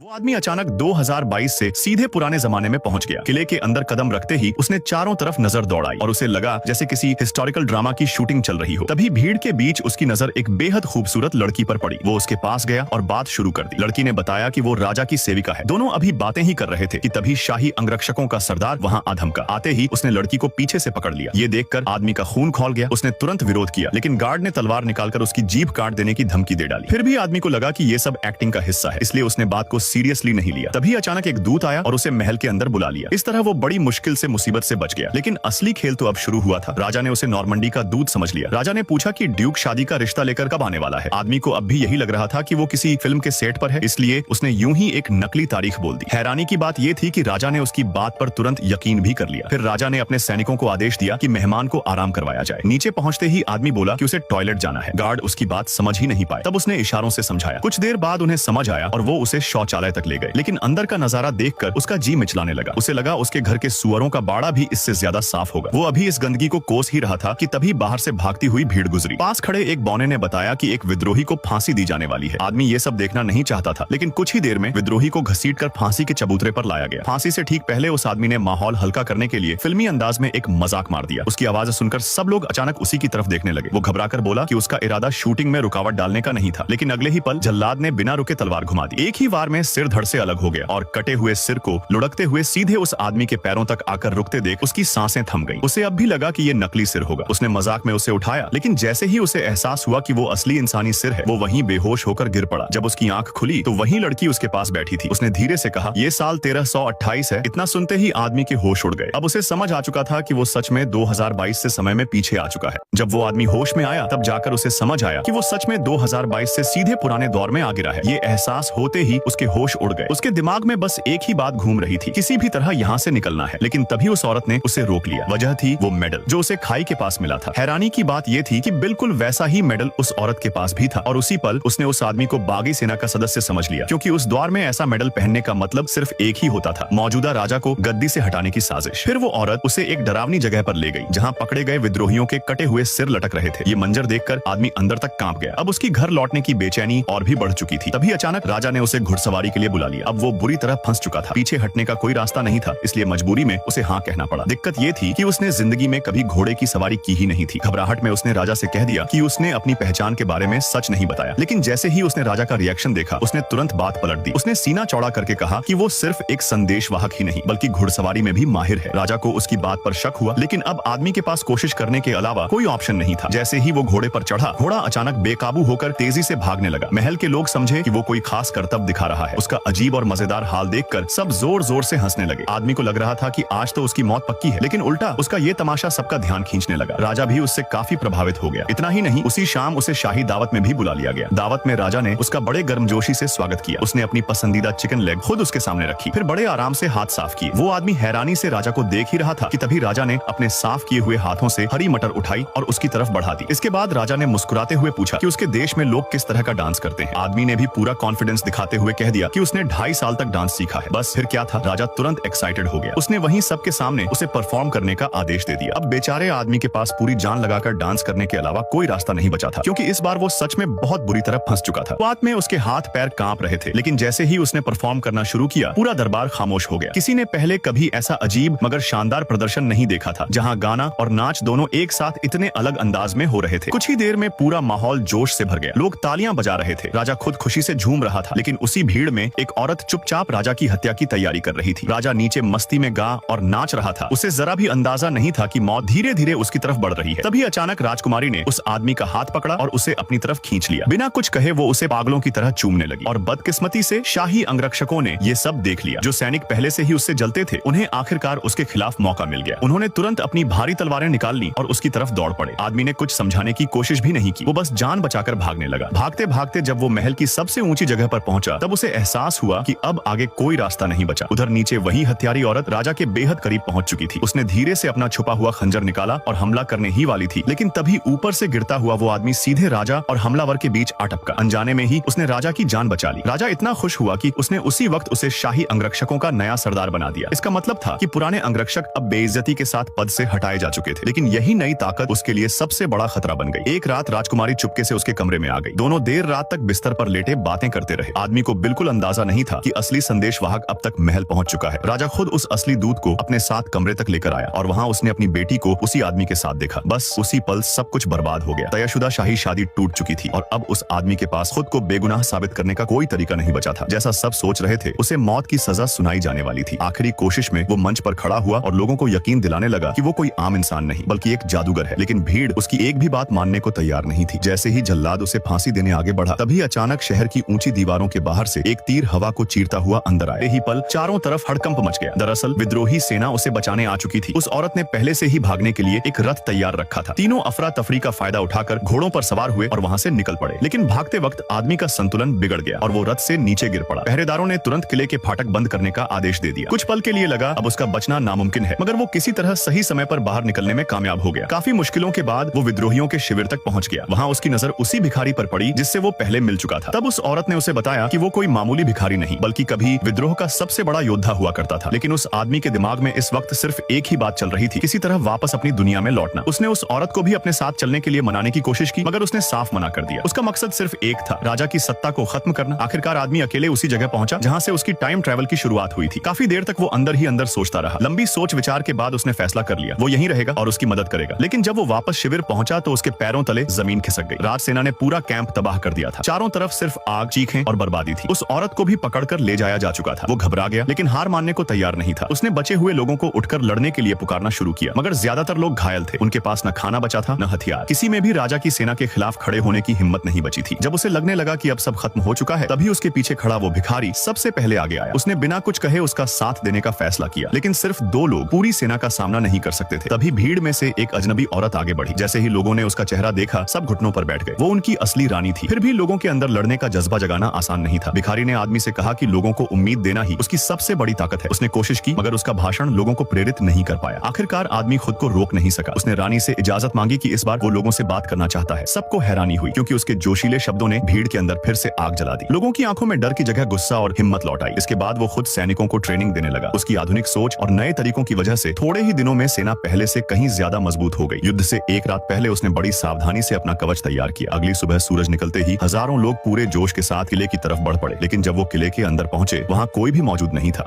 वो आदमी अचानक 2022 से सीधे पुराने जमाने में पहुंच गया। किले के अंदर कदम रखते ही उसने चारों तरफ नजर दौड़ाई और उसे लगा जैसे किसी हिस्टोरिकल ड्रामा की शूटिंग चल रही हो। तभी भीड़ के बीच उसकी नजर एक बेहद खूबसूरत लड़की पर पड़ी। वो उसके पास गया और बात शुरू कर दी। लड़की ने बताया कि वो राजा की सेविका है। दोनों अभी बातें ही कर रहे थे कि तभी शाही अंगरक्षकों का सरदार वहां आ धमका। आते ही उसने लड़की को पीछे से पकड़ लिया। ये देखकर आदमी का खून खौल गया। उसने तुरंत विरोध किया, लेकिन गार्ड ने तलवार निकालकर उसकी जीभ काट देने की धमकी दे डाली। फिर भी आदमी को लगा कि ये सब एक्टिंग का हिस्सा है, इसलिए उसने बात को सीरियसली नहीं लिया। तभी अचानक एक दूत आया और उसे महल के अंदर बुला लिया। इस तरह वो बड़ी मुश्किल से मुसीबत से बच गया। लेकिन असली खेल तो अब शुरू हुआ था। राजा ने उसे नॉर्मंडी का दूत समझ लिया। राजा ने पूछा कि ड्यूक शादी का रिश्ता लेकर कब आने वाला है। आदमी को अब भी यही लग रहा था कि वो किसी फिल्म के सेट पर है, इसलिए उसने यूं ही एक नकली तारीख बोल दी। हैरानी की बात यह थी कि राजा ने उसकी बात पर तुरंत यकीन भी कर लिया। फिर राजा ने अपने सैनिकों को आदेश दिया कि मेहमान को आराम करवाया जाए। नीचे पहुंचते ही आदमी बोला कि उसे टॉयलेट जाना है। गार्ड उसकी बात समझ ही नहीं पाए। तब उसने इशारों से समझाया। कुछ देर बाद उन्हें समझ आया और वो उसे शौचालय तक ले गए। लेकिन अंदर का नजारा देखकर उसका जी मिचलाने लगा। उसे लगा उसके घर के सुअरों का बाड़ा भी इससे ज्यादा साफ होगा। वो अभी इस गंदगी को कोस ही रहा था कि तभी बाहर से भागती हुई भीड़ गुजरी। पास खड़े एक बौने ने बताया कि एक विद्रोही को फांसी दी जाने वाली है। आदमी ये सब देखना नहीं चाहता था, लेकिन कुछ ही देर में विद्रोही को घसीटकर फांसी के चबूतरे पर लाया गया। फांसी से ठीक पहले उस आदमी ने माहौल हल्का करने के लिए फिल्मी अंदाज में एक मजाक मार दिया। उसकी आवाज सुनकर सब लोग अचानक उसी की तरफ देखने लगे। वो घबराकर बोला कि उसका इरादा शूटिंग में रुकावट डालने का नहीं था, लेकिन अगले ही पल जल्लाद ने बिना रुके तलवार घुमा दी। एक ही वार में सिर धड़ से अलग हो गया और कटे हुए सिर को लुढ़कते हुए सीधे उस आदमी के पैरों तक आकर रुकते देख उसकी सांसें थम गईं। उसे अब भी लगा कि ये नकली सिर होगा। उसने मजाक में उसे उठाया, लेकिन जैसे ही उसे एहसास हुआ कि वो असली इंसानी सिर है, वो वहीं बेहोश होकर गिर पड़ा। जब उसकी आंख खुली तो वहीं लड़की उसके पास बैठी थी। उसने धीरे से कहा, ये साल 1328 है। इतना सुनते ही आदमी के होश उड़ गए। अब उसे समझ आ चुका था कि वो सच में 2022 से समय में पीछे आ चुका है। जब वो आदमी होश में आया तब जाकर उसे समझ आया कि वो सच में 2022 से सीधे पुराने दौर में आ गिरा है। ये एहसास होते ही उसके होश उड़ गए। उसके दिमाग में बस एक ही बात घूम रही थी, किसी भी तरह यहाँ से निकलना है। लेकिन तभी उस औरत ने उसे रोक लिया। वजह थी वो मेडल जो उसे खाई के पास मिला था। हैरानी की बात ये थी कि बिल्कुल वैसा ही मेडल उस औरत के पास भी था और उसी पल उसने उस आदमी को बागी सेना का सदस्य समझ लिया, क्योंकि उस दौर में ऐसा मेडल पहनने का मतलब सिर्फ एक ही होता था, मौजूदा राजा को गद्दी से हटाने की साजिश। फिर वो औरत उसे एक डरावनी जगह पर ले गई, जहाँ पकड़े गए विद्रोहियों के कटे हुए सिर लटक रहे थे। ये मंजर देखकर आदमी अंदर तक कांप गया। अब उसकी घर लौटने की बेचैनी और भी बढ़ चुकी थी। तभी अचानक राजा ने उसे घुड़सवारी के लिए बुला लिया। अब वो बुरी तरह फंस चुका था। पीछे हटने का कोई रास्ता नहीं था, इसलिए मजबूरी में उसे हाँ कहना पड़ा। दिक्कत ये थी कि उसने जिंदगी में कभी घोड़े की सवारी की ही नहीं थी। घबराहट में उसने राजा से कह दिया कि उसने अपनी पहचान के बारे में सच नहीं बताया। लेकिन जैसे ही उसने राजा का रिएक्शन देखा, उसने तुरंत बात पलट दी। उसने सीना चौड़ा करके कहा कि वो सिर्फ एक संदेशवाहक ही नहीं बल्कि घुड़सवारी में भी माहिर है। राजा को उसकी बात पर शक हुआ, लेकिन अब आदमी के पास कोशिश करने के अलावा कोई ऑप्शन नहीं था। जैसे ही वो घोड़े पर चढ़ा, घोड़ा अचानक बेकाबू होकर तेजी से भागने लगा। महल के लोग समझे कि वो कोई खास करतब दिखा रहा है। उसका अजीब और मजेदार हाल देखकर सब जोर जोर से हंसने लगे। आदमी को लग रहा था कि आज तो उसकी मौत पक्की है, लेकिन उल्टा उसका ये तमाशा सबका ध्यान खींचने लगा। राजा भी उससे काफी प्रभावित हो गया। इतना ही नहीं, उसी शाम उसे शाही दावत में भी बुला लिया गया। दावत में राजा ने उसका बड़े गर्मजोशी से स्वागत किया। उसने अपनी पसंदीदा चिकन लेग खुद उसके सामने रखी, फिर बड़े आराम से हाथ साफ किए। वो आदमी हैरानी से राजा को देख ही रहा था कि तभी राजा ने अपने साफ किए हुए हाथों से हरी मटर उठाई और उसकी तरफ बढ़ा दी। इसके बाद राजा ने मुस्कुराते हुए पूछा कि उसके देश में लोग किस तरह का डांस करते हैं। आदमी ने भी पूरा कॉन्फिडेंस दिखाते हुए कह दिया कि उसने 2.5 साल तक डांस सीखा है। बस फिर क्या था, राजा तुरंत एक्साइटेड हो गया। उसने वहीं सबके सामने उसे परफॉर्म करने का आदेश दे दिया। अब बेचारे आदमी के पास पूरी जान लगाकर डांस करने के अलावा कोई रास्ता नहीं बचा था, क्योंकि इस बार वो सच में बहुत बुरी तरह फंस चुका था। बात में उसके हाथ पैर कांप रहे थे, लेकिन जैसे ही उसने परफॉर्म करना शुरू किया, पूरा दरबार खामोश हो गया। किसी ने पहले कभी ऐसा अजीब मगर शानदार प्रदर्शन नहीं देखा था, जहां गाना और नाच दोनों एक साथ इतने अलग अंदाज में हो रहे थे। कुछ ही देर में पूरा माहौल जोश से भर गया। लोग तालियां बजा रहे थे। राजा खुद खुशी से झूम रहा था, लेकिन उसी भीड़ में एक औरत चुपचाप राजा की हत्या की तैयारी कर रही थी। राजा नीचे मस्ती में गा और नाच रहा था। उसे जरा भी अंदाजा नहीं था कि मौत धीरे धीरे उसकी तरफ बढ़ रही है। तभी अचानक राजकुमारी ने उस आदमी का हाथ पकड़ा और उसे अपनी तरफ खींच लिया। बिना कुछ कहे वो उसे पागलों की तरह चूमने लगी और बदकिस्मती से शाही अंगरक्षकों ने ये सब देख लिया। जो सैनिक पहले से ही उससे जलते थे, उन्हें आखिरकार उसके खिलाफ मौका मिल गया। उन्होंने तुरंत अपनी भारी तलवारें निकाल ली और उसकी तरफ दौड़ पड़े। आदमी ने कुछ समझाने की कोशिश भी नहीं की, वो बस जान बचाकर भागने लगा। भागते भागते जब वो महल की सबसे ऊंची जगह पर पहुंचा, तब उसे एहसास हुआ कि अब आगे कोई रास्ता नहीं बचा। उधर नीचे वही हत्यारी औरत राजा के बेहद करीब पहुंच चुकी थी। उसने धीरे से अपना छुपा हुआ खंजर निकाला और हमला करने ही वाली थी, लेकिन तभी ऊपर से गिरता हुआ वो आदमी सीधे राजा और हमलावर के बीच आ टपका। अनजाने में ही उसने राजा की जान बचा ली। राजा इतना खुश हुआ कि उसने उसी वक्त उसे शाही अंगरक्षकों का नया सरदार बना दिया। इसका मतलब था कि पुराने अंगरक्षक अब बेइज्जती के साथ पद से हटाए जा चुके थे, लेकिन यही नई ताकत उसके लिए सबसे बड़ा खतरा बन गई। एक रात राजकुमारी चुपके से उसके कमरे में आ गई। दोनों देर रात तक बिस्तर पर लेटे बातें करते रहे। आदमी को बिल्कुल अंदाजा नहीं था कि असली संदेशवाहक अब तक महल पहुंच चुका है। राजा खुद उस असली दूत को अपने साथ कमरे तक लेकर आया और वहां उसने अपनी बेटी को उसी आदमी के साथ देखा। बस उसी पल सब कुछ बर्बाद हो गया। तयशुदा शाही शादी टूट चुकी थी और अब उस आदमी के पास खुद को बेगुनाह साबित करने का कोई तरीका नहीं बचा था। जैसा सब सोच रहे थे, उसे मौत की सजा सुनाई जाने वाली थी। आखिरी कोशिश में वो मंच पर खड़ा हुआ और लोगों को यकीन दिलाने लगा कि वो कोई आम इंसान नहीं बल्कि एक जादूगर है। लेकिन भीड़ उसकी एक भी बात मानने को तैयार नहीं थी। जैसे ही जल्लाद उसे फांसी देने आगे बढ़ा, तभी अचानक शहर की ऊंची दीवारों के बाहर से एक तीर हवा को चीरता हुआ अंदर आया। यही पल चारों तरफ हड़कंप मच गया। दरअसल विद्रोही सेना उसे बचाने आ चुकी थी। उस औरत ने पहले से ही भागने के लिए एक रथ तैयार रखा था। तीनों अफरा तफरी का फायदा उठाकर घोड़ों पर सवार हुए और वहां से निकल पड़े। लेकिन भागते वक्त आदमी का संतुलन बिगड़ गया और वो रथ से नीचे गिर पड़ा। पहरेदारों ने तुरंत किले के फाटक बंद करने का आदेश दे दिया। कुछ पल के लिए लगा अब उसका बचना नामुमकिन है, मगर वो किसी तरह सही समय पर बाहर निकलने में कामयाब हो गया। काफी मुश्किलों के बाद वो विद्रोहियों के शिविर तक पहुंच गया। वहां उसकी नजर उसी भिखारी पर पड़ी जिससे वो पहले मिल चुका था। तब उस औरत ने उसे बताया कि वो कोई मामूली भिखारी नहीं बल्कि कभी विद्रोह का सबसे बड़ा योद्धा हुआ करता था। लेकिन उस आदमी के दिमाग में इस वक्त सिर्फ एक ही बात चल रही थी, किसी तरह वापस अपनी दुनिया में लौटना। उसने उस औरत को भी अपने साथ चलने के लिए मनाने की कोशिश की, मगर उसने साफ मना कर दिया। उसका मकसद सिर्फ एक था, राजा की सत्ता को खत्म करना। आखिरकार आदमी अकेले उसी जगह पहुंचा जहां से उसकी टाइम ट्रैवल की शुरुआत हुई थी। काफी देर तक वो अंदर ही अंदर सोचता रहा। लंबी सोच विचार के बाद उसने फैसला कर लिया, वो यहीं रहेगा और उसकी मदद करेगा। लेकिन जब वो वापस शिविर पहुंचा तो उसके पैरों तले जमीन खिसक गई। राजसेना ने पूरा कैंप तबाह कर दिया था। चारों तरफ सिर्फ आग, चीखें और बर्बादी थी। उस औरत को भी पकड़कर ले जाया जा चुका था। वो घबरा गया लेकिन हार मानने को तैयार नहीं था। उसने बचे हुए लोगों को उठकर लड़ने के लिए पुकारना शुरू किया, मगर ज्यादातर लोग घायल थे। उनके पास न खाना बचा था न हथियार। किसी में भी राजा की सेना के खिलाफ खड़े होने की हिम्मत नहीं बची थी। जब उसे लगने लगा कि अब सब खत्म हो चुका है, तभी उसके पीछे खड़ा वो भिखारी सबसे पहले आगे आया। उसने बिना कुछ कहे उसका साथ देने का फैसला किया। लेकिन सिर्फ 2 लोग पूरी सेना का सामना नहीं कर सकते थे। तभी भीड़ में से एक अजनबी औरत आगे बढ़ी। जैसे ही लोगों ने उसका चेहरा देखा, सब घुटनों पर बैठ गए। वो उनकी असली रानी थी। फिर भी लोगों के अंदर लड़ने का जज्बा जगाना आसान नहीं था। भिखारी ने आदमी से कहा कि लोगों को उम्मीद देना ही उसकी सबसे बड़ी ताकत है। उसने कोशिश की, मगर उसका भाषण लोगों को प्रेरित नहीं कर पाया। आखिरकार आदमी खुद को रोक नहीं सका। उसने रानी से इजाजत मांगी कि इस बार वो लोगों से बात करना चाहता है। सबको हैरानी हुई क्योंकि उसके जोशीले शब्दों ने भीड़ के अंदर फिर से आग जला दी। लोगों की आंखों में डर की जगह गुस्सा और हिम्मत लौट आई। इसके बाद वो खुद सैनिकों को ट्रेनिंग देने लगा। उसकी आधुनिक सोच और नए तरीकों की वजह से थोड़े ही दिनों में सेना पहले से कहीं ज्यादा मजबूत हो गई। युद्ध से एक रात पहले उसने बड़ी सावधानी से अपना कवच तैयार किया। अगली सुबह सूरज निकलते ही हजारों लोग पूरे जोश के साथ किले की तरफ बढ़ पड़े। लेकिन जब वो किले के अंदर पहुंचे, वहां कोई भी मौजूद नहीं था।